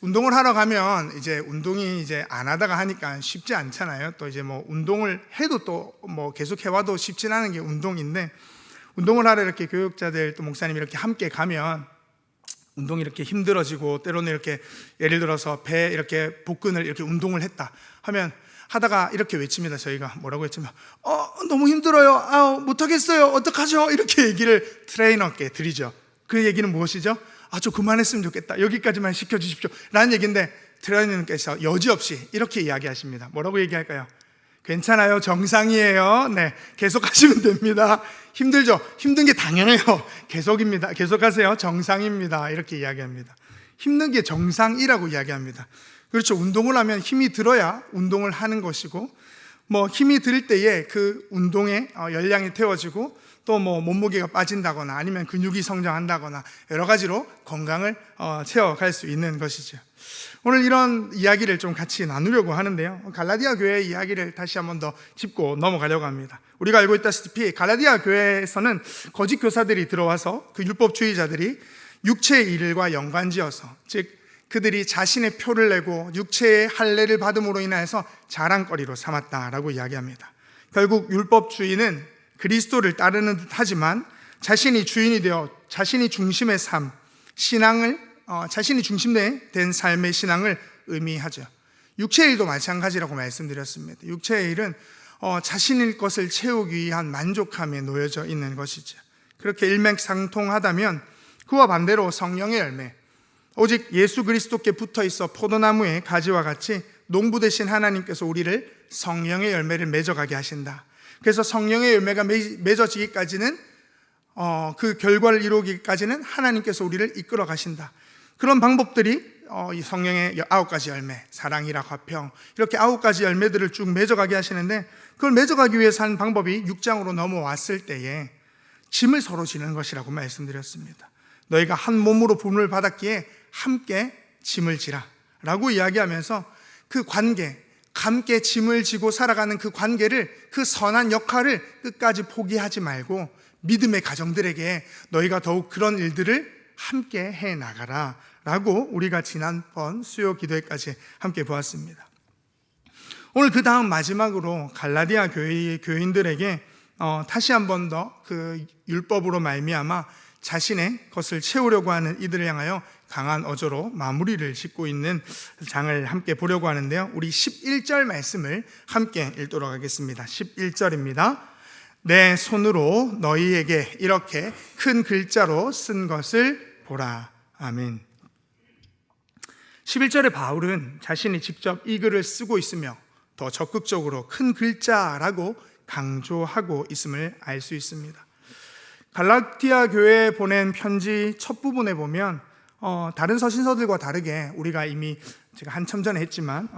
운동을 하러 가면 이제 운동이 이제 안 하다가 하니까 쉽지 않잖아요. 또 이제 뭐 운동을 해도 또 뭐 계속 해와도 쉽진 않은 게 운동인데, 운동을 하러 이렇게 교육자들 또 목사님 이렇게 함께 가면 운동이 이렇게 힘들어지고, 때로는 이렇게 예를 들어서 배 이렇게 복근을 이렇게 운동을 했다 하면 하다가 이렇게 외칩니다. 저희가 뭐라고 했지만 너무 힘들어요, 못하겠어요, 어떡하죠? 이렇게 얘기를 트레이너께 드리죠. 그 얘기는 무엇이죠? 좀 그만했으면 좋겠다, 여기까지만 시켜주십시오 라는 얘기인데, 트레이너께서 여지없이 이렇게 이야기하십니다. 뭐라고 얘기할까요? 괜찮아요, 정상이에요, 네, 계속 하시면 됩니다. 힘들죠? 힘든 게 당연해요. 계속입니다. 계속하세요. 정상입니다. 이렇게 이야기합니다. 힘든 게 정상이라고 이야기합니다. 그렇죠. 운동을 하면 힘이 들어야 운동을 하는 것이고, 뭐 힘이 들 때에 그 운동에 열량이 태워지고, 또 뭐 몸무게가 빠진다거나 아니면 근육이 성장한다거나 여러 가지로 건강을 채워갈 수 있는 것이죠. 오늘 이런 이야기를 좀 같이 나누려고 하는데요, 갈라디아 교회의 이야기를 다시 한번 더 짚고 넘어가려고 합니다. 우리가 알고 있다시피 갈라디아 교회에서는 거짓 교사들이 들어와서 그 율법주의자들이 육체의 일과 연관지어서, 즉 그들이 자신의 표를 내고 육체의 할례를 받음으로 인하여서 자랑거리로 삼았다라고 이야기합니다. 결국 율법주의는 그리스도를 따르는 듯 하지만 자신이 주인이 되어 자신이 중심의 삶, 신앙을 자신이 중심된 삶의 신앙을 의미하죠. 육체의 일도 마찬가지라고 말씀드렸습니다. 육체의 일은 자신의 것을 채우기 위한 만족함에 놓여져 있는 것이죠. 그렇게 일맥상통하다면 그와 반대로 성령의 열매, 오직 예수 그리스도께 붙어 있어 포도나무의 가지와 같이 농부 되신 하나님께서 우리를 성령의 열매를 맺어가게 하신다. 그래서 성령의 열매가 맺어지기까지는, 그 결과를 이루기까지는 하나님께서 우리를 이끌어 가신다. 그런 방법들이 이 성령의 9가지 열매, 사랑이라 화평, 이렇게 9가지 열매들을 쭉 맺어가게 하시는데, 그걸 맺어가기 위해서 하는 방법이 6장으로 넘어왔을 때에 짐을 서로 지는 것이라고 말씀드렸습니다. 너희가 한 몸으로 부름을 받았기에 함께 짐을 지라 라고 이야기하면서, 그 관계, 함께 짐을 지고 살아가는 그 관계를, 그 선한 역할을 끝까지 포기하지 말고 믿음의 가정들에게 너희가 더욱 그런 일들을 함께 해 나가라 라고 우리가 지난번 수요 기도회까지 함께 보았습니다. 오늘 그 다음 마지막으로 갈라디아 교회의 교인들에게 다시 한 번 더 그 율법으로 말미암아 자신의 것을 채우려고 하는 이들을 향하여 강한 어조로 마무리를 짓고 있는 장을 함께 보려고 하는데요, 우리 11절 말씀을 함께 읽도록 하겠습니다. 11절입니다. 내 손으로 너희에게 이렇게 큰 글자로 쓴 것을 보라. 아멘. 11절에 바울은 자신이 직접 이 글을 쓰고 있으며 더 적극적으로 큰 글자라고 강조하고 있음을 알 수 있습니다. 갈라디아 교회에 보낸 편지 첫 부분에 보면 다른 서신서들과 다르게, 우리가 이미 제가 한참 전에 했지만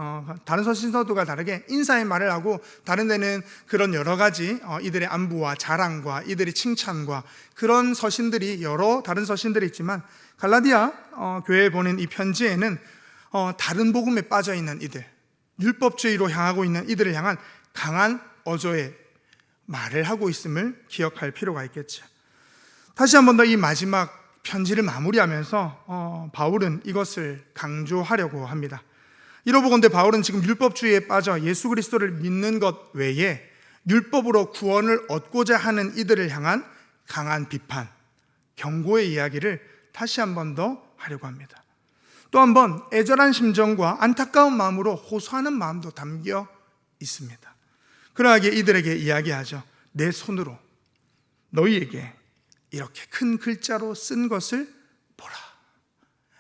다른 서신서들과 다르게 인사의 말을 하고, 다른 데는 그런 여러 가지 이들의 안부와 자랑과 이들의 칭찬과 그런 서신들이, 여러 다른 서신들이 있지만, 갈라디아 교회에 보낸 이 편지에는 다른 복음에 빠져 있는 이들, 율법주의로 향하고 있는 이들을 향한 강한 어조의 말을 하고 있음을 기억할 필요가 있겠죠. 다시 한 번 더 이 마지막 편지를 마무리하면서 바울은 이것을 강조하려고 합니다. 이러보건대 바울은 지금 율법주의에 빠져 예수 그리스도를 믿는 것 외에 율법으로 구원을 얻고자 하는 이들을 향한 강한 비판, 경고의 이야기를 다시 한 번 더 하려고 합니다. 또 한 번 애절한 심정과 안타까운 마음으로 호소하는 마음도 담겨 있습니다. 그러하게 이들에게 이야기하죠. 내 손으로 너희에게 이렇게 큰 글자로 쓴 것을 보라.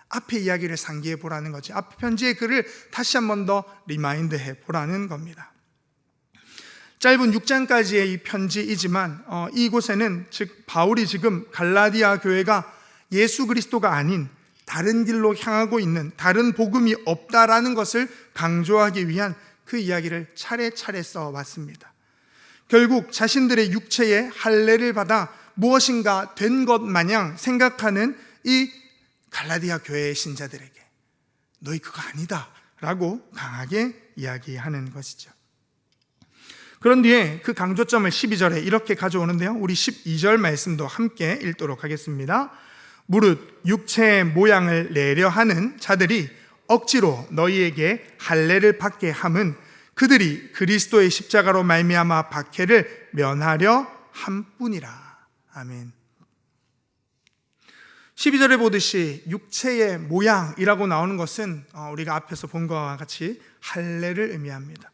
앞에 이야기를 상기해 보라는 거죠. 앞 편지의 글을 다시 한 번 더 리마인드해 보라는 겁니다. 짧은 6장까지의 이 편지이지만 이곳에는, 즉 바울이 지금 갈라디아 교회가 예수 그리스도가 아닌 다른 길로 향하고 있는, 다른 복음이 없다라는 것을 강조하기 위한 그 이야기를 차례차례 써왔습니다. 결국 자신들의 육체의 할례를 받아 무엇인가 된 것 마냥 생각하는 이 갈라디아 교회의 신자들에게 너희 그거 아니다 라고 강하게 이야기하는 것이죠. 그런 뒤에 그 강조점을 12절에 이렇게 가져오는데요, 우리 12절 말씀도 함께 읽도록 하겠습니다. 무릇 육체의 모양을 내려 하는 자들이 억지로 너희에게 할례를 받게 함은 그들이 그리스도의 십자가로 말미암아 박해를 면하려 함뿐이라. 아멘. 12절에 보듯이 육체의 모양이라고 나오는 것은 우리가 앞에서 본 것과 같이 할례를 의미합니다.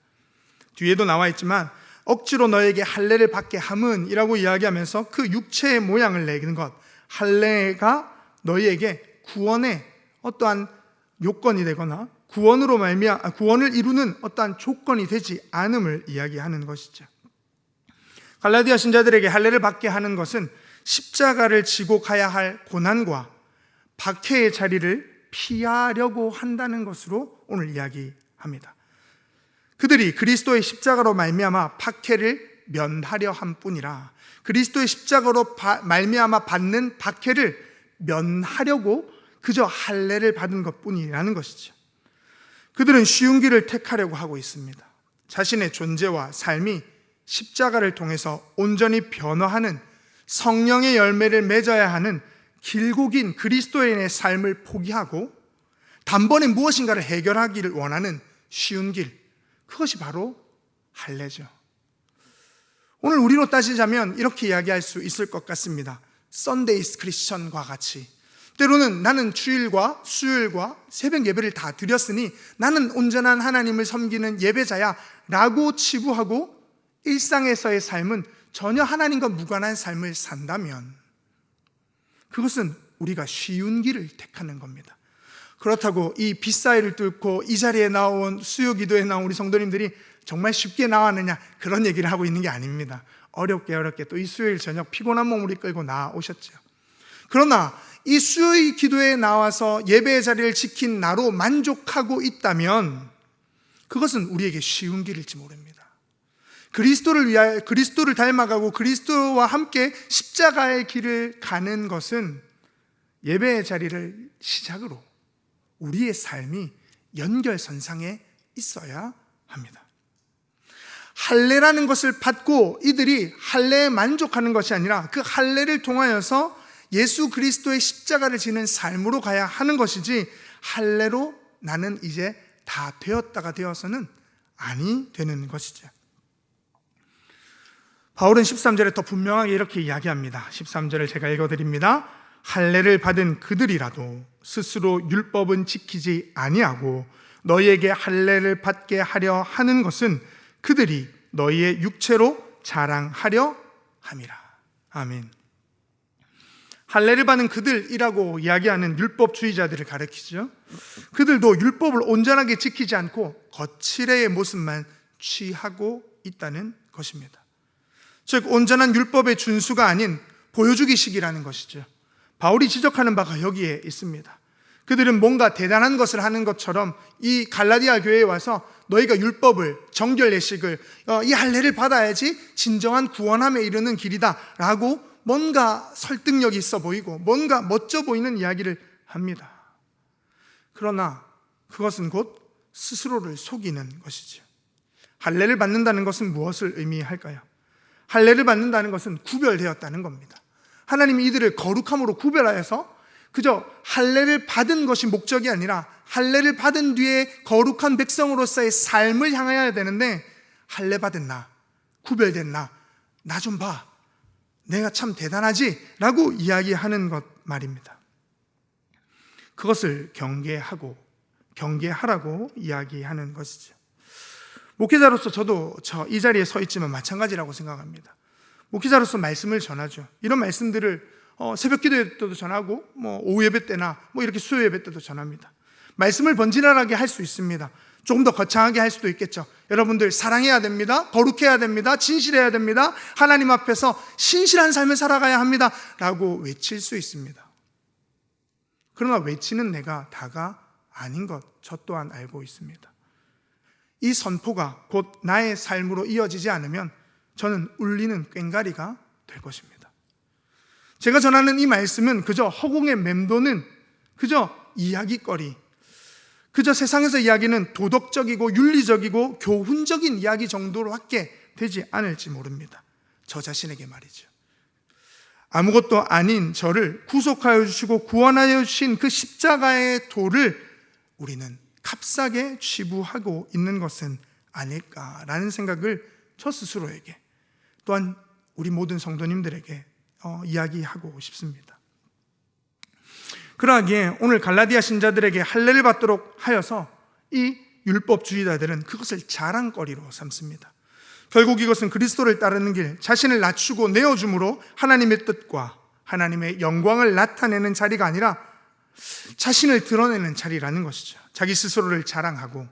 뒤에도 나와 있지만 억지로 너에게 할례를 받게 함은 이라고 이야기하면서 그 육체의 모양을 내는 것, 할례가 너희에게 구원의 어떠한 요건이 되거나 구원을 이루는 어떠한 조건이 되지 않음을 이야기하는 것이죠. 갈라디아 신자들에게 할례를 받게 하는 것은 십자가를 지고 가야 할 고난과 박해의 자리를 피하려고 한다는 것으로 오늘 이야기합니다. 그들이 그리스도의 십자가로 말미암아 박해를 면하려 함뿐이라. 그리스도의 십자가로 말미암아 받는 박해를 면하려고 그저 할례를 받은 것뿐이라는 것이죠. 그들은 쉬운 길을 택하려고 하고 있습니다. 자신의 존재와 삶이 십자가를 통해서 온전히 변화하는 성령의 열매를 맺어야 하는 길고 긴 그리스도인의 삶을 포기하고 단번에 무엇인가를 해결하기를 원하는 쉬운 길, 그것이 바로 할례죠. 오늘 우리로 따지자면 이렇게 이야기할 수 있을 것 같습니다. 썬데이스 크리스천과 같이 때로는 나는 주일과 수요일과 새벽 예배를 다 드렸으니 나는 온전한 하나님을 섬기는 예배자야 라고 치부하고 일상에서의 삶은 전혀 하나님과 무관한 삶을 산다면 그것은 우리가 쉬운 길을 택하는 겁니다. 그렇다고 이 빗사이를 뚫고 이 자리에 나온 수요 기도에 나온 우리 성도님들이 정말 쉽게 나왔느냐 그런 얘기를 하고 있는 게 아닙니다. 어렵게 또 이 수요일 저녁 피곤한 몸을 이끌고 나오셨죠. 그러나 이 수요일 기도에 나와서 예배의 자리를 지킨 나로 만족하고 있다면 그것은 우리에게 쉬운 길일지 모릅니다. 그리스도를 닮아가고 그리스도와 함께 십자가의 길을 가는 것은 예배의 자리를 시작으로 우리의 삶이 연결선상에 있어야 합니다. 할례라는 것을 받고 이들이 할례에 만족하는 것이 아니라 그 할례를 통하여서 예수 그리스도의 십자가를 지는 삶으로 가야 하는 것이지 할례로 나는 이제 다 되었다가 되어서는 아니 되는 것이죠. 바울은 13절에 더 분명하게 이렇게 이야기합니다. 13절을 제가 읽어드립니다. 할례를 받은 그들이라도 스스로 율법은 지키지 아니하고 너희에게 할례를 받게 하려 하는 것은 그들이 너희의 육체로 자랑하려 함이라. 아멘. 할례를 받은 그들이라고 이야기하는 율법주의자들을 가리키죠. 그들도 율법을 온전하게 지키지 않고 거칠의 모습만 취하고 있다는 것입니다. 즉 온전한 율법의 준수가 아닌 보여주기식이라는 것이죠. 바울이 지적하는 바가 여기에 있습니다. 그들은 뭔가 대단한 것을 하는 것처럼 이 갈라디아 교회에 와서 너희가 율법을, 정결 예식을, 이 할례를 받아야지 진정한 구원함에 이르는 길이다 라고 뭔가 설득력이 있어 보이고 뭔가 멋져 보이는 이야기를 합니다. 그러나 그것은 곧 스스로를 속이는 것이죠. 할례를 받는다는 것은 무엇을 의미할까요? 할례를 받는다는 것은 구별되었다는 겁니다. 하나님이 이들을 거룩함으로 구별하여서 그저 할례를 받은 것이 목적이 아니라 할례를 받은 뒤에 거룩한 백성으로서의 삶을 향해야 되는데 할례 받은 나, 구별된 나 좀 봐. 내가 참 대단하지? 라고 이야기하는 것 말입니다. 그것을 경계하라고 이야기하는 것이죠. 목회자로서 저도 이 자리에 서 있지만 마찬가지라고 생각합니다. 목회자로서 말씀을 전하죠. 이런 말씀들을 새벽 기도 때도 전하고 오후 예배 때나 이렇게 수요 예배 때도 전합니다. 말씀을 번지르르하게 할 수 있습니다. 조금 더 거창하게 할 수도 있겠죠. 여러분들 사랑해야 됩니다. 거룩해야 됩니다. 진실해야 됩니다. 하나님 앞에서 신실한 삶을 살아가야 합니다 라고 외칠 수 있습니다. 그러나 외치는 내가 다가 아닌 것 저 또한 알고 있습니다. 이 선포가 곧 나의 삶으로 이어지지 않으면 저는 울리는 꽹과리가 될 것입니다. 제가 전하는 이 말씀은 그저 허공에 맴도는 그저 이야기거리, 그저 세상에서 이야기는 도덕적이고 윤리적이고 교훈적인 이야기 정도로밖에 되지 않을지 모릅니다. 저 자신에게 말이죠. 아무것도 아닌 저를 구속하여 주시고 구원하여 주신 그 십자가의 도를 우리는 값싸게 취부하고 있는 것은 아닐까라는 생각을 저 스스로에게, 또한 우리 모든 성도님들에게 이야기하고 싶습니다. 그러하기에 오늘 갈라디아 신자들에게 할례를 받도록 하여서 이 율법주의자들은 그것을 자랑거리로 삼습니다. 결국 이것은 그리스도를 따르는 길, 자신을 낮추고 내어줌으로 하나님의 뜻과 하나님의 영광을 나타내는 자리가 아니라 자신을 드러내는 자리라는 것이죠. 자기 스스로를 자랑하고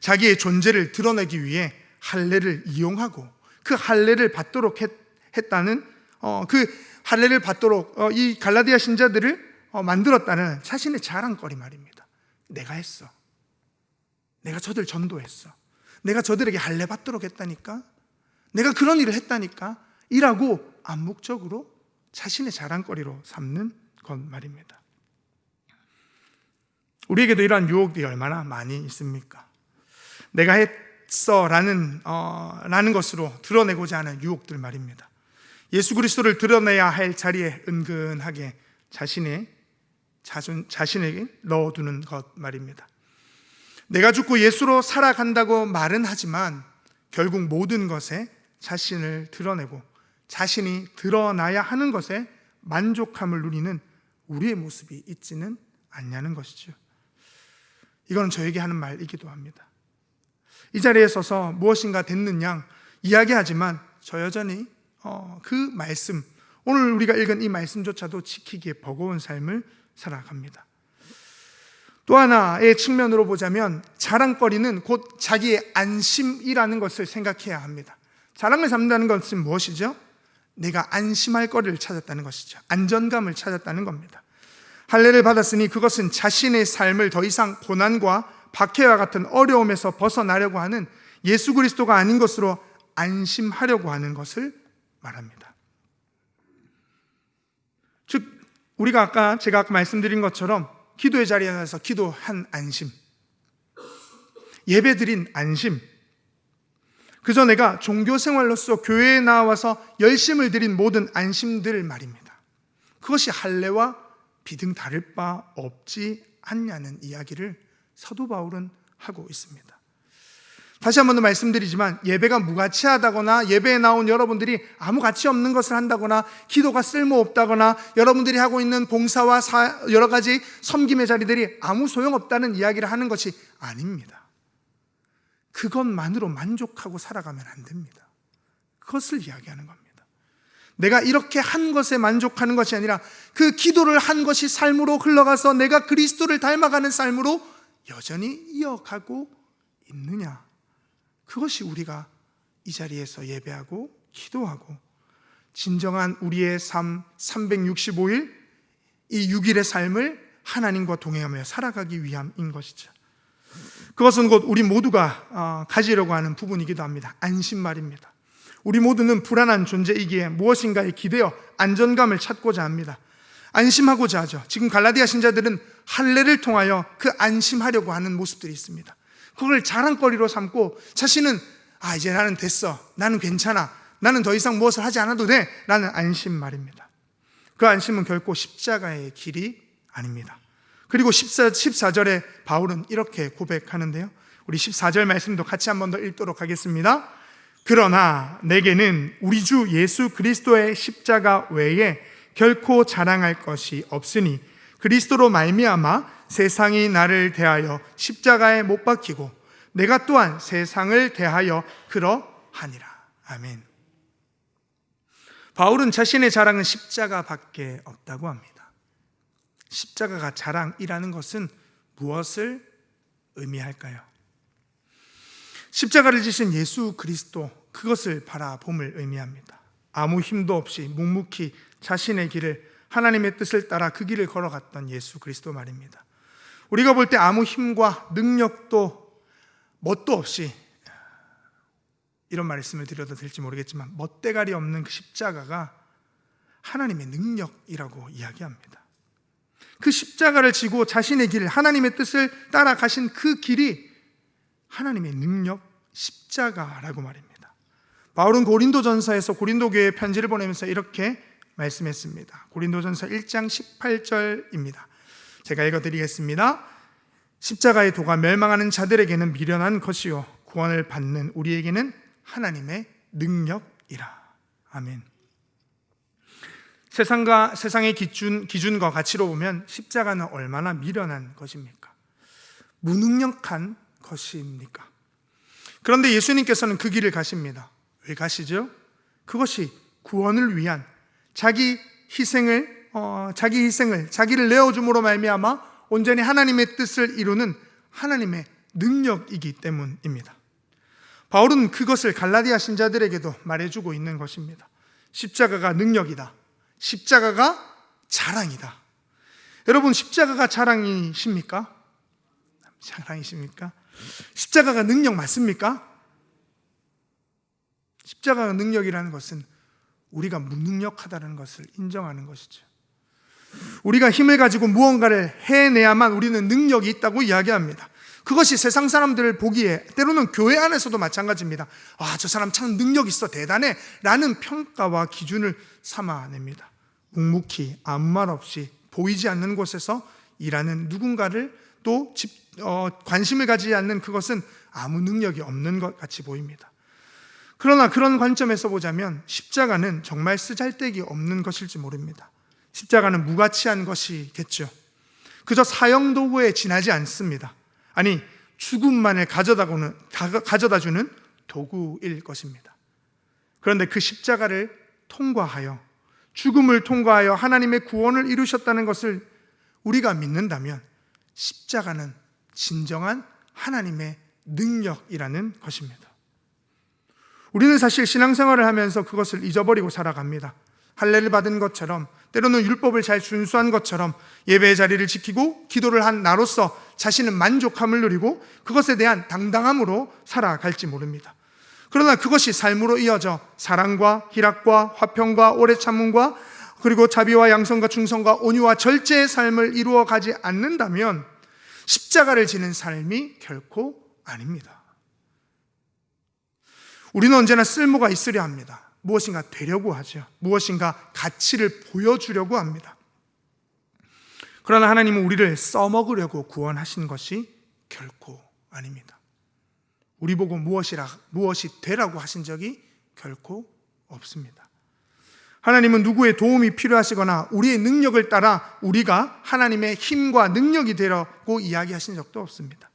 자기의 존재를 드러내기 위해 할례를 이용하고 그 할례를 받도록 했다는, 그 할례를 받도록 이 갈라디아 신자들을 만들었다는 자신의 자랑거리 말입니다. 내가 했어. 내가 저들 전도했어. 내가 저들에게 할례 받도록 했다니까. 내가 그런 일을 했다니까. 이라고 암묵적으로 자신의 자랑거리로 삼는 것 말입니다. 우리에게도 이러한 유혹들이 얼마나 많이 있습니까? 내가 했어 라는 것으로 드러내고자 하는 유혹들 말입니다. 예수 그리스도를 드러내야 할 자리에 은근하게 자신에게 넣어두는 것 말입니다. 내가 죽고 예수로 살아간다고 말은 하지만 결국 모든 것에 자신을 드러내고 자신이 드러나야 하는 것에 만족함을 누리는 우리의 모습이 있지는 않냐는 것이죠. 이건 저에게 하는 말이기도 합니다. 이 자리에 서서 무엇인가 됐는 양 이야기하지만 저 여전히 그 말씀, 오늘 우리가 읽은 이 말씀조차도 지키기에 버거운 삶을 살아갑니다. 또 하나의 측면으로 보자면 자랑거리는 곧 자기의 안심이라는 것을 생각해야 합니다. 자랑을 삼는다는 것은 무엇이죠? 내가 안심할 거리를 찾았다는 것이죠. 안전감을 찾았다는 겁니다. 할례를 받았으니 그것은 자신의 삶을 더 이상 고난과 박해와 같은 어려움에서 벗어나려고 하는 예수 그리스도가 아닌 것으로 안심하려고 하는 것을 말합니다. 즉 제가 아까 말씀드린 것처럼 기도의 자리에서 기도한 안심, 예배드린 안심, 그저 내가 종교생활로서 교회에 나와서 열심을 드린 모든 안심들 말입니다. 그것이 할례와 비등 다를 바 없지 않냐는 이야기를 사도 바울은 하고 있습니다. 다시 한 번 더 말씀드리지만 예배가 무가치하다거나 예배에 나온 여러분들이 아무 가치 없는 것을 한다거나 기도가 쓸모없다거나 여러분들이 하고 있는 봉사와 여러 가지 섬김의 자리들이 아무 소용없다는 이야기를 하는 것이 아닙니다. 그것만으로 만족하고 살아가면 안 됩니다. 그것을 이야기하는 겁니다. 내가 이렇게 한 것에 만족하는 것이 아니라 그 기도를 한 것이 삶으로 흘러가서 내가 그리스도를 닮아가는 삶으로 여전히 이어가고 있느냐, 그것이 우리가 이 자리에서 예배하고 기도하고 진정한 우리의 삶 365일 이 6일의 삶을 하나님과 동행하며 살아가기 위함인 것이죠. 그것은 곧 우리 모두가 가지려고 하는 부분이기도 합니다. 안심 말입니다. 우리 모두는 불안한 존재이기에 무엇인가에 기대어 안전감을 찾고자 합니다. 안심하고자 하죠. 지금 갈라디아 신자들은 할례를 통하여 그 안심하려고 하는 모습들이 있습니다. 그걸 자랑거리로 삼고 자신은 이제 나는 됐어, 나는 괜찮아, 나는 더 이상 무엇을 하지 않아도 돼 라는 안심 말입니다. 그 안심은 결코 십자가의 길이 아닙니다. 그리고 14절에 바울은 이렇게 고백하는데요, 우리 14절 말씀도 같이 한 번 더 읽도록 하겠습니다. 그러나 내게는 우리 주 예수 그리스도의 십자가 외에 결코 자랑할 것이 없으니 그리스도로 말미암아 세상이 나를 대하여 십자가에 못 박히고 내가 또한 세상을 대하여 그러하니라. 아멘. 바울은 자신의 자랑은 십자가밖에 없다고 합니다. 십자가가 자랑이라는 것은 무엇을 의미할까요? 십자가를 지신 예수 그리스도, 그것을 바라봄을 의미합니다. 아무 힘도 없이 묵묵히 자신의 길을, 하나님의 뜻을 따라 그 길을 걸어갔던 예수 그리스도 말입니다. 우리가 볼 때 아무 힘과 능력도 뭣도 없이, 이런 말씀을 드려도 될지 모르겠지만 멋대가리 없는 그 십자가가 하나님의 능력이라고 이야기합니다. 그 십자가를 지고 자신의 길, 하나님의 뜻을 따라 가신 그 길이 하나님의 능력, 십자가라고 말입니다. 바울은 고린도전서에서 고린도 교회에 편지를 보내면서 이렇게 말씀했습니다. 고린도전서 1장 18절입니다. 제가 읽어드리겠습니다. 십자가의 도가 멸망하는 자들에게는 미련한 것이요 구원을 받는 우리에게는 하나님의 능력이라. 아멘. 세상의 기준과 가치로 보면 십자가는 얼마나 미련한 것입니까? 무능력한 것입니까? 그런데 예수님께서는 그 길을 가십니다. 왜 가시죠? 그것이 구원을 위한 자기를 내어줌으로 말미암아 온전히 하나님의 뜻을 이루는 하나님의 능력이기 때문입니다. 바울은 그것을 갈라디아 신자들에게도 말해주고 있는 것입니다. 십자가가 능력이다. 십자가가 자랑이다. 여러분, 십자가가 자랑이십니까? 자랑이십니까? 십자가가 능력 맞습니까? 십자가가 능력이라는 것은 우리가 무능력하다는 것을 인정하는 것이죠. 우리가 힘을 가지고 무언가를 해내야만 우리는 능력이 있다고 이야기합니다. 그것이 세상 사람들을 보기에, 때로는 교회 안에서도 마찬가지입니다. 저 사람 참 능력 있어, 대단해 라는 평가와 기준을 삼아냅니다. 묵묵히 아무 말 없이 보이지 않는 곳에서 일하는 누군가를 또 관심을 가지지 않는 그것은 아무 능력이 없는 것 같이 보입니다. 그러나 그런 관점에서 보자면 십자가는 정말 쓰잘데기 없는 것일지 모릅니다. 십자가는 무가치한 것이겠죠. 그저 사형도구에 지나지 않습니다. 아니, 죽음만을 가져다주는 도구일 것입니다. 그런데 그 십자가를 통과하여, 죽음을 통과하여 하나님의 구원을 이루셨다는 것을 우리가 믿는다면 십자가는 진정한 하나님의 능력이라는 것입니다. 우리는 사실 신앙생활을 하면서 그것을 잊어버리고 살아갑니다. 할례를 받은 것처럼, 때로는 율법을 잘 준수한 것처럼 예배의 자리를 지키고 기도를 한 나로서 자신은 만족함을 누리고 그것에 대한 당당함으로 살아갈지 모릅니다. 그러나 그것이 삶으로 이어져 사랑과 희락과 화평과 오래 참음과 그리고 자비와 양선과 충성과 온유와 절제의 삶을 이루어 가지 않는다면 십자가를 지는 삶이 결코 아닙니다. 우리는 언제나 쓸모가 있으려 합니다. 무엇인가 되려고 하죠. 무엇인가 가치를 보여주려고 합니다. 그러나 하나님은 우리를 써먹으려고 구원하신 것이 결코 아닙니다. 우리 보고 무엇이 되라고 하신 적이 결코 없습니다. 하나님은 누구의 도움이 필요하시거나 우리의 능력을 따라 우리가 하나님의 힘과 능력이 되라고 이야기하신 적도 없습니다.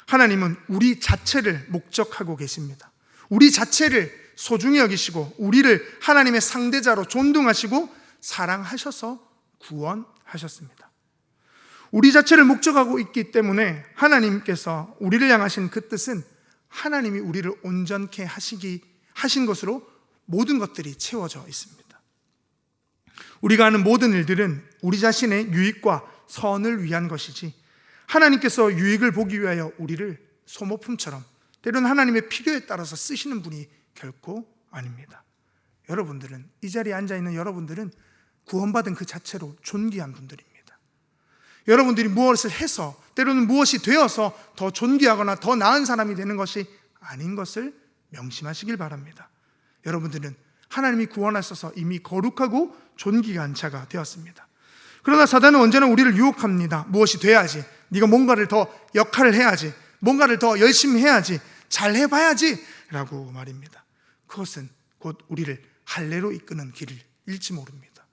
하나님은 우리 자체를 목적하고 계십니다. 우리 자체를 소중히 여기시고 우리를 하나님의 상대자로 존중하시고 사랑하셔서 구원하셨습니다. 우리 자체를 목적하고 있기 때문에 하나님께서 우리를 향하신 그 뜻은 하나님이 우리를 온전케 하신 것으로 모든 것들이 채워져 있습니다. 우리가 하는 모든 일들은 우리 자신의 유익과 선을 위한 것이지 하나님께서 유익을 보기 위하여 우리를 소모품처럼 때로는 하나님의 필요에 따라서 쓰시는 분이 결코 아닙니다. 여러분들은, 이 자리에 앉아있는 여러분들은 구원받은 그 자체로 존귀한 분들입니다. 여러분들이 무엇을 해서, 때로는 무엇이 되어서 더 존귀하거나 더 나은 사람이 되는 것이 아닌 것을 명심하시길 바랍니다. 여러분들은 하나님이 구원하셔서 이미 거룩하고 존귀한 자가 되었습니다. 그러나 사단은 언제나 우리를 유혹합니다. 무엇이 돼야지, 네가 뭔가를 더 역할을 해야지, 뭔가를 더 열심히 해야지, 잘 해봐야지 라고 말입니다. 그것은 곧 우리를 할례로 이끄는 길을 잃지 모릅니다.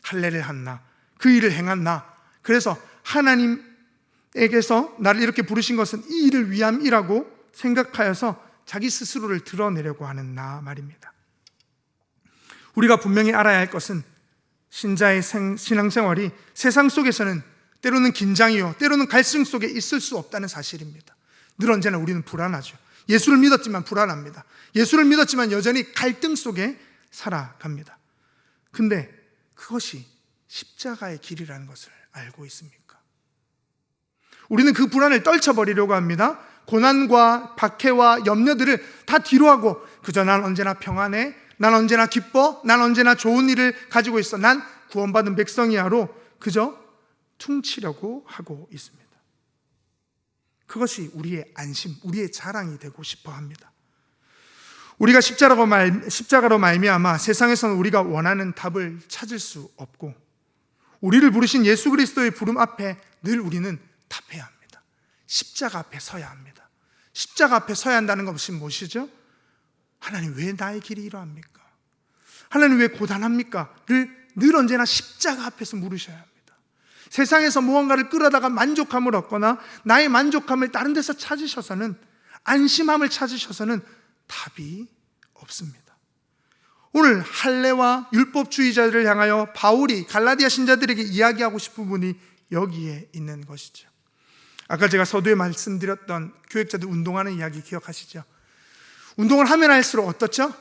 할례를 한 나, 그 일을 행한 나, 그래서 하나님에게서 나를 이렇게 부르신 것은 이 일을 위함이라고 생각하여서 자기 스스로를 드러내려고 하는 나 말입니다. 우리가 분명히 알아야 할 것은 신자의 신앙생활이 세상 속에서는 때로는 긴장이요, 때로는 갈등 속에 있을 수 없다는 사실입니다. 늘 언제나 우리는 불안하죠. 예수를 믿었지만 불안합니다. 예수를 믿었지만 여전히 갈등 속에 살아갑니다. 근데 그것이 십자가의 길이라는 것을 알고 있습니까? 우리는 그 불안을 떨쳐버리려고 합니다. 고난과 박해와 염려들을 다 뒤로하고 그저 난 언제나 평안해, 난 언제나 기뻐, 난 언제나 좋은 일을 가지고 있어, 난 구원받은 백성이야로 그저 퉁치려고 하고 있습니다. 그것이 우리의 안심, 우리의 자랑이 되고 싶어 합니다. 우리가 십자가로 말미암아 세상에서는 우리가 원하는 답을 찾을 수 없고 우리를 부르신 예수 그리스도의 부름 앞에 늘 우리는 답해야 합니다. 십자가 앞에 서야 합니다. 십자가 앞에 서야 한다는 것이 무엇이죠? 하나님 왜 나의 길이 이러합니까? 하나님 왜 고단합니까? 를 늘 언제나 십자가 앞에서 물으셔야 합니다. 세상에서 무언가를 끌어다가 만족함을 얻거나 나의 만족함을 다른 데서 찾으셔서는, 안심함을 찾으셔서는 답이 없습니다. 오늘 할례와 율법주의자들을 향하여 바울이 갈라디아 신자들에게 이야기하고 싶은 부분이 여기에 있는 것이죠. 아까 제가 서두에 말씀드렸던 교역자들 운동하는 이야기 기억하시죠? 운동을 하면 할수록 어떻죠?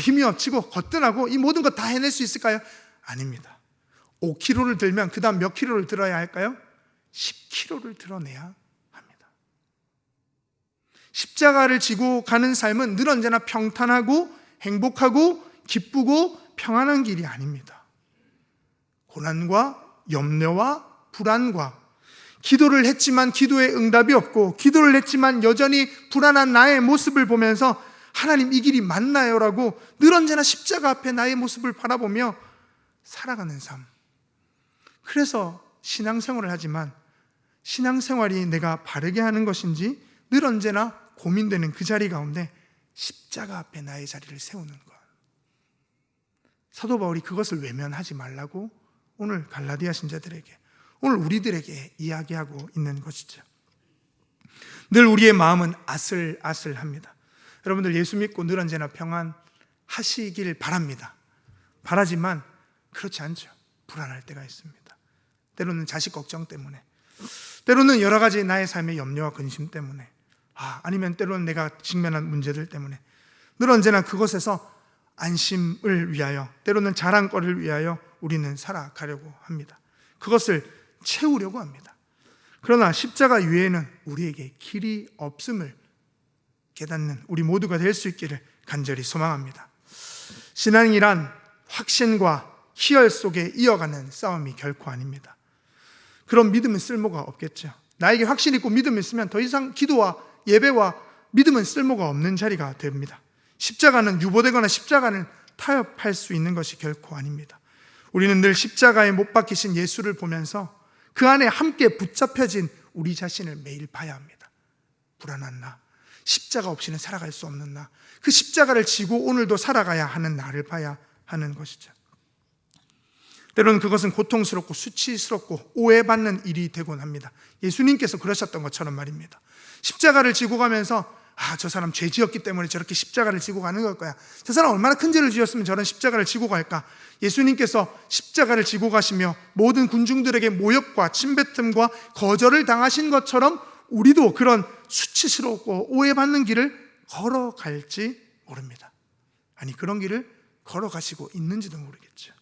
힘이 없치고 거뜬하고 이 모든 것 다 해낼 수 있을까요? 아닙니다. 5kg를 들면 그 다음 몇 킬로를 들어야 할까요? 10kg를 들어내야 합니다. 십자가를 지고 가는 삶은 늘 언제나 평탄하고 행복하고 기쁘고 평안한 길이 아닙니다. 고난과 염려와 불안과, 기도를 했지만 기도에 응답이 없고, 기도를 했지만 여전히 불안한 나의 모습을 보면서 하나님 이 길이 맞나요? 라고 늘 언제나 십자가 앞에 나의 모습을 바라보며 살아가는 삶. 그래서 신앙생활을 하지만 신앙생활이 내가 바르게 하는 것인지 늘 언제나 고민되는 그 자리 가운데 십자가 앞에 나의 자리를 세우는 것. 사도 바울이 그것을 외면하지 말라고 오늘 갈라디아 신자들에게, 오늘 우리들에게 이야기하고 있는 것이죠. 늘 우리의 마음은 아슬아슬합니다. 여러분들 예수 믿고 늘 언제나 평안하시길 바랍니다. 바라지만 그렇지 않죠. 불안할 때가 있습니다. 때로는 자식 걱정 때문에, 때로는 여러 가지 나의 삶의 염려와 근심 때문에, 아니면 때로는 내가 직면한 문제들 때문에 늘 언제나 그것에서 안심을 위하여, 때로는 자랑거리를 위하여 우리는 살아가려고 합니다. 그것을 채우려고 합니다. 그러나 십자가 위에는 우리에게 길이 없음을 깨닫는 우리 모두가 될 수 있기를 간절히 소망합니다. 신앙이란 확신과 희열 속에 이어가는 싸움이 결코 아닙니다. 그런 믿음은 쓸모가 없겠죠. 나에게 확신이 있고 믿음이 있으면 더 이상 기도와 예배와 믿음은 쓸모가 없는 자리가 됩니다. 십자가는 유보되거나 십자가는 타협할 수 있는 것이 결코 아닙니다. 우리는 늘 십자가에 못 박히신 예수를 보면서 그 안에 함께 붙잡혀진 우리 자신을 매일 봐야 합니다. 불안한 나, 십자가 없이는 살아갈 수 없는 나, 그 십자가를 지고 오늘도 살아가야 하는 나를 봐야 하는 것이죠. 때로는 그것은 고통스럽고 수치스럽고 오해받는 일이 되곤 합니다. 예수님께서 그러셨던 것처럼 말입니다. 십자가를 지고 가면서 저 사람 죄 지었기 때문에 저렇게 십자가를 지고 가는 걸 거야. 저 사람 얼마나 큰 죄를 지었으면 저런 십자가를 지고 갈까? 예수님께서 십자가를 지고 가시며 모든 군중들에게 모욕과 침뱉음과 거절을 당하신 것처럼 우리도 그런 수치스럽고 오해받는 길을 걸어갈지 모릅니다. 아니, 그런 길을 걸어가시고 있는지도 모르겠죠.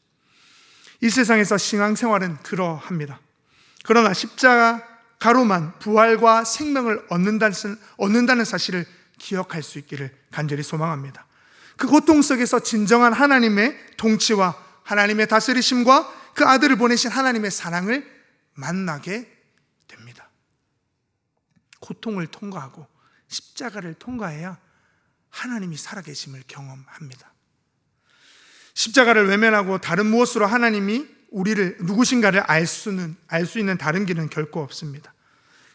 이 세상에서 신앙생활은 그러합니다. 그러나 십자가로만 부활과 생명을 얻는다는 사실을 기억할 수 있기를 간절히 소망합니다. 그 고통 속에서 진정한 하나님의 통치와 하나님의 다스리심과 그 아들을 보내신 하나님의 사랑을 만나게 됩니다. 고통을 통과하고 십자가를 통과해야 하나님이 살아계심을 경험합니다. 십자가를 외면하고 다른 무엇으로 하나님이 우리를 누구신가를 알 수 있는 다른 길은 결코 없습니다.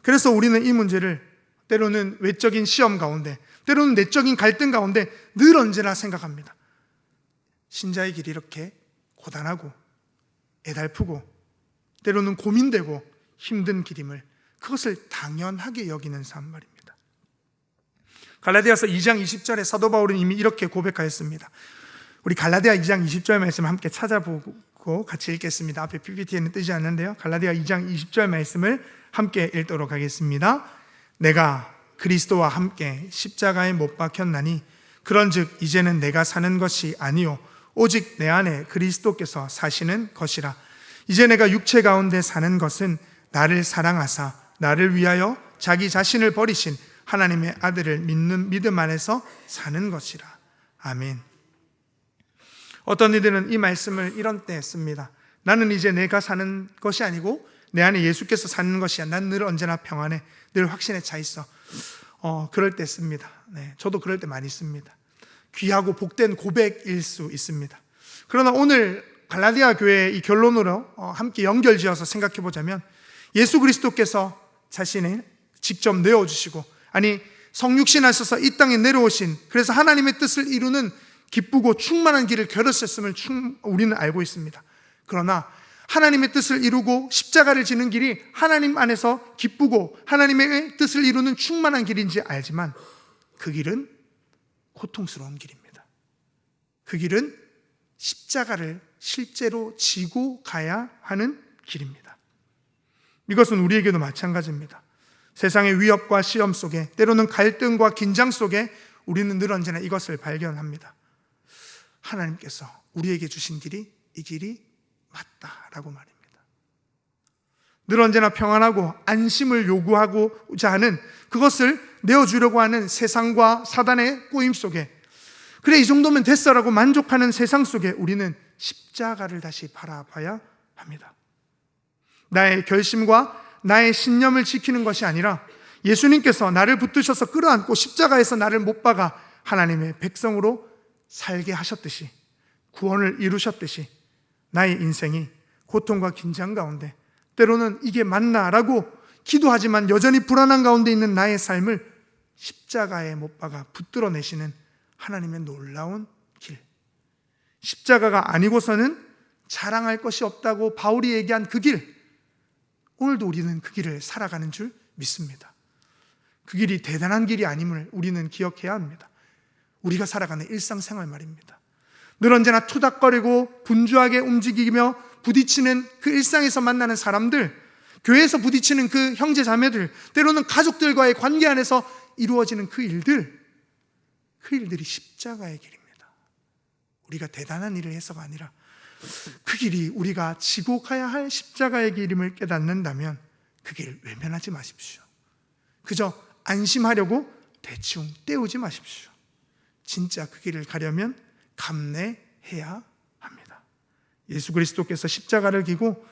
그래서 우리는 이 문제를 때로는 외적인 시험 가운데, 때로는 내적인 갈등 가운데 늘 언제나 생각합니다. 신자의 길이 이렇게 고단하고 애달프고 때로는 고민되고 힘든 길임을, 그것을 당연하게 여기는 삶 말입니다. 갈라디아서 2장 20절에 사도 바울은 이미 이렇게 고백하였습니다. 우리 갈라디아 2장 20절 말씀을 함께 찾아보고 같이 읽겠습니다. 앞에 PPT에는 뜨지 않는데요, 갈라디아 2장 20절 말씀을 함께 읽도록 하겠습니다. 내가 그리스도와 함께 십자가에 못 박혔나니 그런즉 이제는 내가 사는 것이 아니요 오직 내 안에 그리스도께서 사시는 것이라. 이제 내가 육체 가운데 사는 것은 나를 사랑하사 나를 위하여 자기 자신을 버리신 하나님의 아들을 믿는 믿음 안에서 사는 것이라. 아멘. 어떤 이들은 이 말씀을 이런 때 씁니다. 나는 이제 내가 사는 것이 아니고 내 안에 예수께서 사는 것이야. 난 늘 언제나 평안해. 늘 확신에 차 있어. 그럴 때 씁니다. 네, 저도 그럴 때 많이 씁니다. 귀하고 복된 고백일 수 있습니다. 그러나 오늘 갈라디아 교회의 이 결론으로 함께 연결지어서 생각해 보자면, 예수 그리스도께서 자신의 직접 내어주시고, 아니 성육신 하셔서 이 땅에 내려오신, 그래서 하나님의 뜻을 이루는 기쁘고 충만한 길을 걸으셨음을 우리는 알고 있습니다. 그러나 하나님의 뜻을 이루고 십자가를 지는 길이 하나님 안에서 기쁘고 하나님의 뜻을 이루는 충만한 길인지 알지만 그 길은 고통스러운 길입니다. 그 길은 십자가를 실제로 지고 가야 하는 길입니다. 이것은 우리에게도 마찬가지입니다. 세상의 위협과 시험 속에, 때로는 갈등과 긴장 속에 우리는 늘 언제나 이것을 발견합니다. 하나님께서 우리에게 주신 길이 이 길이 맞다라고 말입니다. 늘 언제나 평안하고 안심을 요구하고자 하는, 그것을 내어주려고 하는 세상과 사단의 꼬임 속에, 그래 이 정도면 됐어라고 만족하는 세상 속에 우리는 십자가를 다시 바라봐야 합니다. 나의 결심과 나의 신념을 지키는 것이 아니라 예수님께서 나를 붙드셔서 끌어안고 십자가에서 나를 못 박아 하나님의 백성으로 살게 하셨듯이, 구원을 이루셨듯이 나의 인생이 고통과 긴장 가운데, 때로는 이게 맞나라고 기도하지만 여전히 불안한 가운데 있는 나의 삶을 십자가에 못 박아 붙들어내시는 하나님의 놀라운 길, 십자가가 아니고서는 자랑할 것이 없다고 바울이 얘기한 그 길, 오늘도 우리는 그 길을 살아가는 줄 믿습니다. 그 길이 대단한 길이 아님을 우리는 기억해야 합니다. 우리가 살아가는 일상생활 말입니다. 늘 언제나 투닥거리고 분주하게 움직이며 부딪히는 그 일상에서 만나는 사람들, 교회에서 부딪히는 그 형제 자매들, 때로는 가족들과의 관계 안에서 이루어지는 그 일들이 십자가의 길입니다. 우리가 대단한 일을 해서가 아니라 그 길이 우리가 지고 가야 할 십자가의 길임을 깨닫는다면 그 길을 외면하지 마십시오. 그저 안심하려고 대충 때우지 마십시오. 진짜 그 길을 가려면 감내해야 합니다. 예수 그리스도께서 십자가를 지고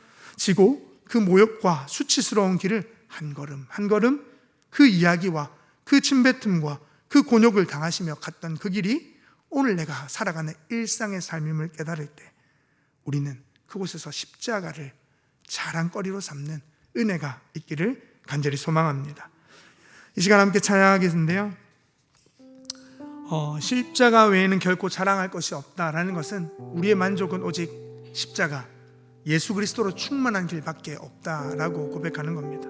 그 모욕과 수치스러운 길을 한 걸음 한 걸음 그 이야기와 그 침뱉음과 그 곤욕을 당하시며 갔던 그 길이 오늘 내가 살아가는 일상의 삶임을 깨달을 때 우리는 그곳에서 십자가를 자랑거리로 삼는 은혜가 있기를 간절히 소망합니다. 이 시간 함께 찬양하겠는데요, 십자가 외에는 결코 자랑할 것이 없다라는 것은 우리의 만족은 오직 십자가, 예수 그리스도로 충만한 길밖에 없다라고 고백하는 겁니다.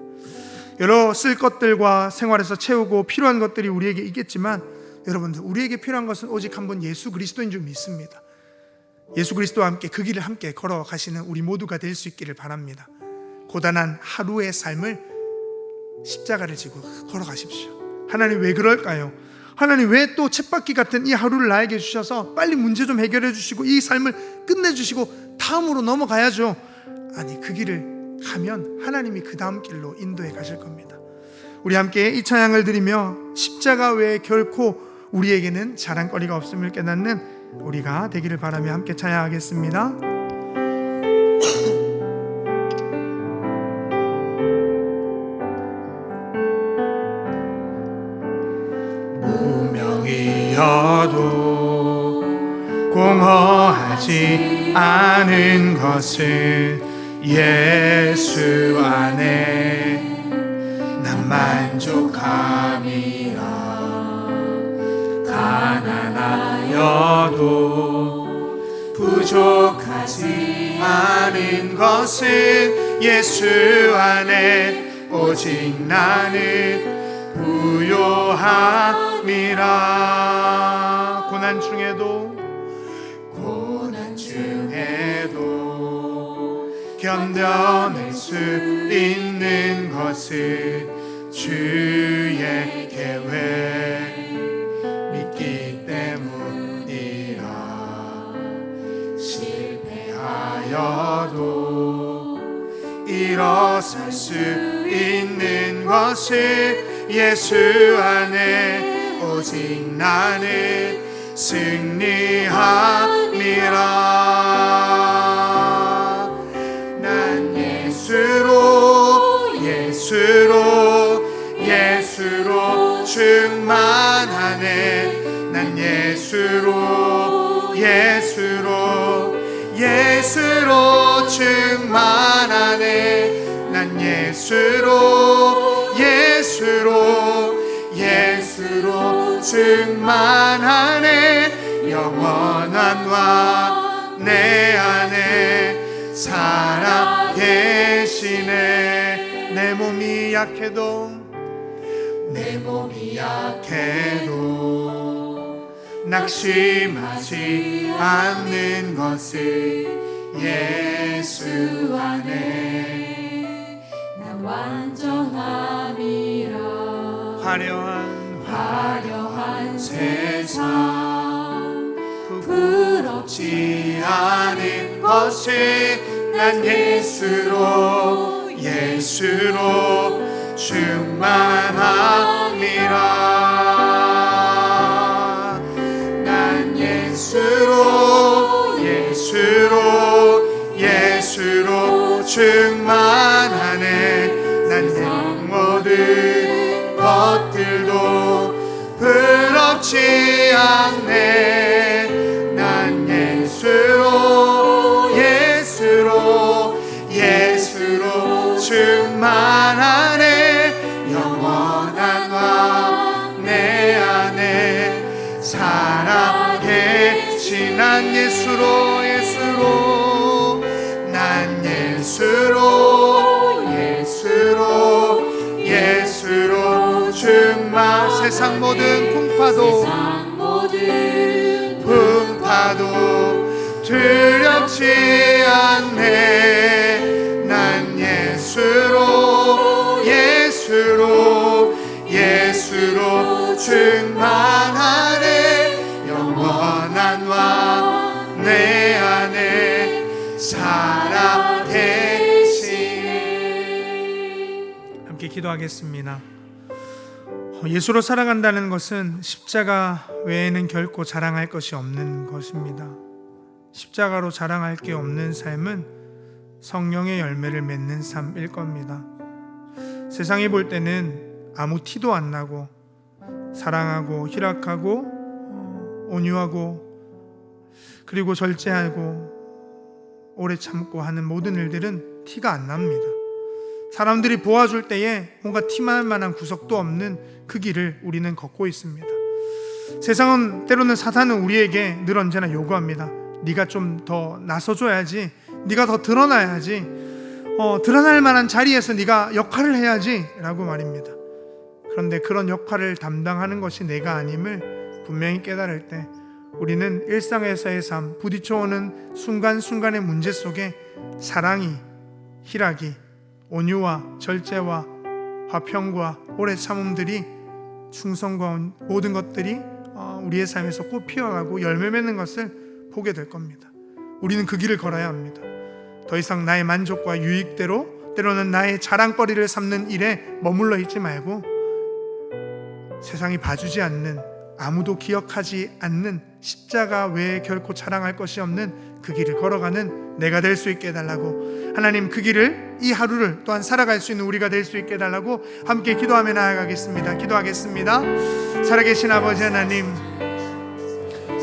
여러 쓸 것들과 생활에서 채우고 필요한 것들이 우리에게 있겠지만 여러분들, 우리에게 필요한 것은 오직 한 분 예수 그리스도인 줄 믿습니다. 예수 그리스도와 함께 그 길을 함께 걸어가시는 우리 모두가 될 수 있기를 바랍니다. 고단한 하루의 삶을 십자가를 지고 걸어가십시오. 하나님 왜 그럴까요? 하나님 왜 또 쳇바퀴 같은 이 하루를 나에게 주셔서 빨리 문제 좀 해결해 주시고 이 삶을 끝내주시고 다음으로 넘어가야죠. 아니, 그 길을 가면 하나님이 그 다음 길로 인도해 가실 겁니다. 우리 함께 이 찬양을 드리며 십자가 외에 결코 우리에게는 자랑거리가 없음을 깨닫는 우리가 되기를 바라며 함께 찬양하겠습니다. 무명이어도 공허하지 않은 것은 예수 안에 난 만족함이라. 가난하여도 부족하지 않은 것은 예수 안에 오직 나는 부요함이라. 고난 중에도 견뎌낼 수 있는 것은 주의 계획 믿기 때문이라. 실패하여도 일어설 수 있는 것은 예수 안에 오직 나는 승리함이라. 난 예수로 충만하네. 난 예수로 충만하네. 난 예수로 예수로 충만하네. 영원한 내 안에 살아계시네. 내 몸이 약해도 낙심하지 않는 것을 예수 안에 난 완전함이라. 화려한 세상 부럽지 않은 것을 난 예수로 충만함이라. 난 예수로 충만하네. 난 내 모든 것들도 부럽지 않네. 난 예수로 충만하네. 영원한 왕 내 안에 살아계신 난 예수로 충만. 세상 모든 풍파도 두렵지 않네. 난 예수로 충만하네. 영원한 왕 내 안에 살아계시네. 함께 기도하겠습니다. 예수로 살아간다는 것은 십자가 외에는 결코 자랑할 것이 없는 것입니다. 십자가로 자랑할 게 없는 삶은 성령의 열매를 맺는 삶일 겁니다. 세상이 볼 때는 아무 티도 안 나고 사랑하고 희락하고 온유하고 그리고 절제하고 오래 참고 하는 모든 일들은 티가 안 납니다. 사람들이 보아줄 때에 뭔가 티만 만한 구석도 없는 그 길을 우리는 걷고 있습니다. 세상은 때로는 사탄은 우리에게 늘 언제나 요구합니다. 네가 좀 더 나서줘야지, 네가 더 드러나야지, 드러날 만한 자리에서 네가 역할을 해야지 라고 말입니다. 그런데 그런 역할을 담당하는 것이 내가 아님을 분명히 깨달을 때 우리는 일상에서의 삶, 부딪혀오는 순간순간의 문제 속에 사랑이, 희락이, 온유와 절제와 화평과 오래 참음들이, 충성과 모든 것들이 우리의 삶에서 꽃 피어가고 열매 맺는 것을 보게 될 겁니다. 우리는 그 길을 걸어야 합니다. 더 이상 나의 만족과 유익대로 때로는 나의 자랑거리를 삼는 일에 머물러 있지 말고 세상이 봐주지 않는, 아무도 기억하지 않는 십자가 외에 결코 자랑할 것이 없는 그 길을 걸어가는 내가 될 수 있게 해달라고, 하나님 그 길을, 이 하루를 또한 살아갈 수 있는 우리가 될 수 있게 해달라고 함께 기도하며 나아가겠습니다. 기도하겠습니다. 살아계신 아버지 하나님,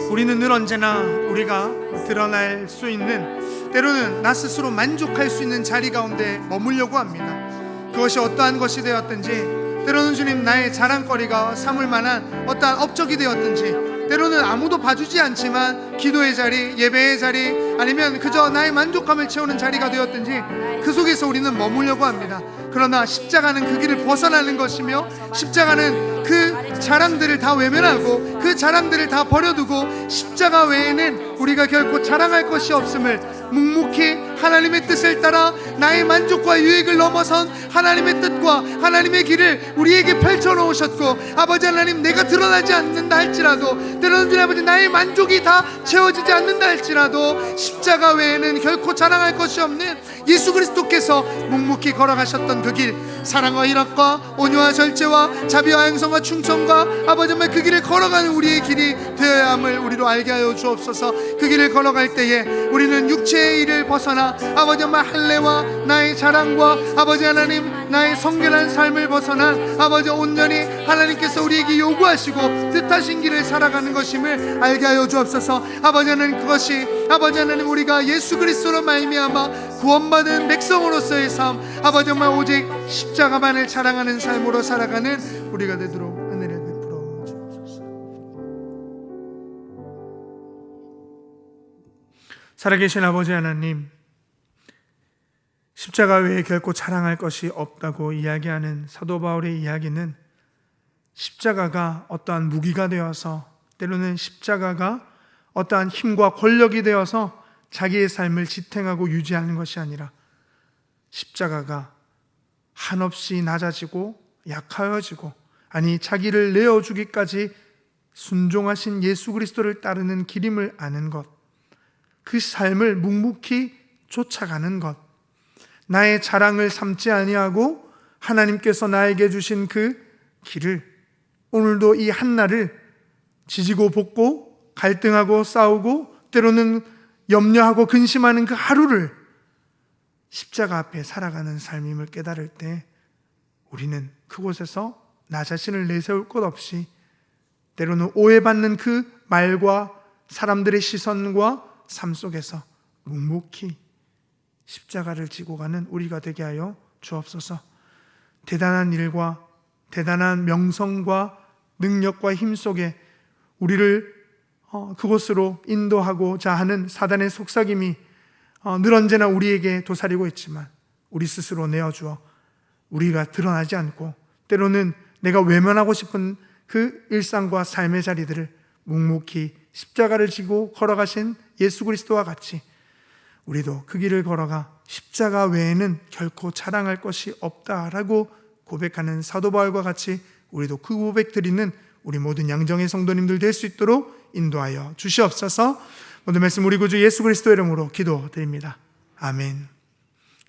우리는 늘 언제나 우리가 드러날 수 있는, 때로는 나 스스로 만족할 수 있는 자리 가운데 머물려고 합니다. 그것이 어떠한 것이 되었든지, 때로는 주님 나의 자랑거리가 삼을 만한 어떠한 업적이 되었든지, 때로는 아무도 봐주지 않지만 기도의 자리, 예배의 자리, 아니면 그저 나의 만족감을 채우는 자리가 되었든지 그 속에서 우리는 머물려고 합니다. 그러나 십자가는 그 길을 벗어나는 것이며, 십자가는 그 자랑들을 다 외면하고 그 자랑들을 다 버려두고 십자가 외에는 우리가 결코 자랑할 것이 없음을 묵묵히 하나님의 뜻을 따라 나의 만족과 유익을 넘어선 하나님의 뜻과 하나님의 길을 우리에게 펼쳐놓으셨고, 아버지 하나님, 내가 드러나지 않는다 할지라도, 때로는 주님 아버지 나의 만족이 다 채워지지 않는다 할지라도 십자가 외에는 결코 자랑할 것이 없는 예수 그리스도께서 묵묵히 걸어가셨던 그 길, 사랑과 희락과 온유와 절제와 자비와 행성과 충성과 아버지 정말 그 길을 걸어가는 우리의 길이 되어야 함을 우리로 알게 하여 주옵소서. 그 길을 걸어갈 때에 우리는 육체의 일을 벗어나 아버지 정말 할례와 자랑과 나의 자랑과 아버지 하나님 나의 성결한 삶을 벗어나 아버지 온전히 하나님께서 우리에게 요구하시고 뜻하신 길을 살아가는 것임을 알게 하여 주옵소서. 아버지 하나님, 그것이 아버지 하나님 우리가 예수 그리스도로 말미암아 구원받은 백성으로서의 삶, 아버지 정말 오직 십자가만을 자랑하는 삶으로 살아가는 우리가 되도록 은혜를 베풀어 주옵소서. 살아계신 아버지 하나님, 십자가 외에 결코 자랑할 것이 없다고 이야기하는 사도 바울의 이야기는 십자가가 어떠한 무기가 되어서, 때로는 십자가가 어떠한 힘과 권력이 되어서 자기의 삶을 지탱하고 유지하는 것이 아니라 십자가가 한없이 낮아지고 약하여지고, 아니 자기를 내어주기까지 순종하신 예수 그리스도를 따르는 길임을 아는 것, 그 삶을 묵묵히 쫓아가는 것, 나의 자랑을 삼지 아니하고 하나님께서 나에게 주신 그 길을, 오늘도 이 한날을 지지고 볶고 갈등하고 싸우고 때로는 염려하고 근심하는 그 하루를 십자가 앞에 살아가는 삶임을 깨달을 때 우리는 그곳에서 나 자신을 내세울 것 없이 때로는 오해받는 그 말과 사람들의 시선과 삶 속에서 묵묵히 십자가를 지고 가는 우리가 되게 하여 주옵소서. 대단한 일과 대단한 명성과 능력과 힘 속에 우리를 그곳으로 인도하고자 하는 사단의 속삭임이 늘 언제나 우리에게 도사리고 있지만 우리 스스로 내어주어 우리가 드러나지 않고 때로는 내가 외면하고 싶은 그 일상과 삶의 자리들을 묵묵히 십자가를 지고 걸어가신 예수 그리스도와 같이 우리도 그 길을 걸어가 십자가 외에는 결코 자랑할 것이 없다라고 고백하는 사도 바울과 같이 우리도 그 고백 드리는 우리 모든 양정의 성도님들 될 수 있도록 인도하여 주시옵소서. 모든 말씀 우리 구주 예수 그리스도 이름으로 기도드립니다. 아멘.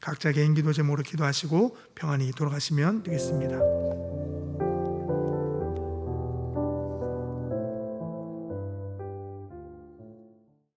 각자 개인 기도 제목으로 기도하시고 평안히 돌아가시면 되겠습니다.